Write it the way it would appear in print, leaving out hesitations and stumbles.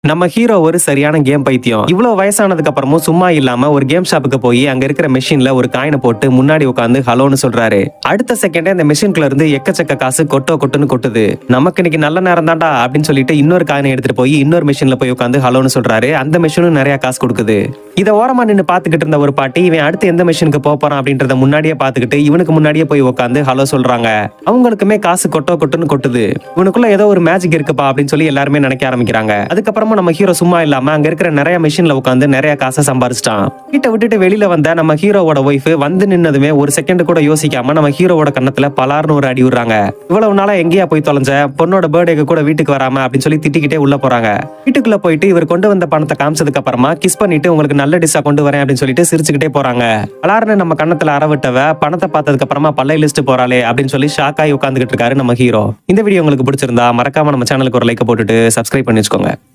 நம்ம ஹீரோ ஒரு சரியான கேம் பைத்தியம். இவ்வளவு வயசானதுக்கு அப்புறமும் சும்மா இல்லாம ஒரு கேம் ஷாப்புக்கு போய் அங்க இருக்கிற மெஷின்ல ஒரு காயினை போட்டு முன்னாடி உட்காந்து ஹலோன்னு சொல்றாரு. அடுத்த செகண்டே அந்த மெஷின்குள்ள இருந்து எக்கச்சக்க காசு கொட்டுன்னு கொட்டுது. நமக்கு இன்னைக்கு நல்ல நேரம் தான்டா அப்படின்னு சொல்லிட்டு இன்னொரு காயினை எடுத்துட்டு போய் இன்னொரு மெஷின்ல போய் உட்காந்து ஹலோன்னு சொல்றாரு. அந்த மெஷினும் நிறைய காசு கொடுக்குது. இத ஓரமா நின்னு பாத்துக்கிட்டு இருந்த ஒரு பாட்டி இவன் அடுத்து எந்த மெஷினுக்கு போறான் அப்படின்றத முன்னாடியே பாத்துக்கிட்டு இவனுக்கு முன்னாடியே போய் உட்காந்து ஹலோ சொல்றாங்க. அவங்களுக்குமே காசு கொட்டுன்னு கொட்டுது. இவனுக்குள்ள ஏதோ ஒரு மேஜிக் இருக்குப்பா அப்படின்னு சொல்லி எல்லாருமே நினைக்க ஆரம்பிக்கிறாங்க. அதுக்கப்புறமா நம்ம ஹீரோ சும்மா இல்லாம அங்க இருக்கிற நிறைய மெஷின்ல உட்காந்து நிறைய காசை சம்பாரிச்சிட்டான். வீட்டை விட்டுட்டு வெளியில வந்த நம்ம ஹீரோவோட ஒய்ஃப் வந்து நின்னதுமே ஒரு செகண்ட் கூட யோசிக்காம நம்ம ஹீரோவோட கண்ணத்துல பலார்னு ஒரு அடி விடுறாங்க. இவ்வளவு நாளா எங்கேயா போய் தொலைஞ்ச, பொண்ணோட பர்த்டேக்கு கூட வீட்டுக்கு வராம அப்படின்னு சொல்லி திட்டிக்கிட்டே உள்ள போறாங்க. வீட்டுக்குள்ள போயிட்டு இவர் கொண்டு வந்த பணத்தை காமிச்சதுக்கு அப்புறமா கிஸ் பண்ணிட்டு உங்களுக்கு நல்ல டிஷ்ஷா கொண்டு வரேன் அப்படின்னு சொல்லிட்டு சிரிச்சுக்கிட்டே போறாங்க. பலார்னு நம்ம கண்ணத்துல அரவிட்டவ பணத்தை பார்த்ததுக்கு அப்புறமா பல்லை லிஸ்ட் போறாளே அப்படின்னு சொல்லி ஷாக் ஆகி உட்காந்துக்கிட்டு இருக்காரு நம்ம ஹீரோ. இந்த வீடியோ உங்களுக்கு பிடிச்சிருந்தா மறக்காம நம்ம சேனலுக்கு ஒரு லைக் போட்டுட்டு சப்ஸ்கிரைப் பண்ணி வச்சுக்கோங்க.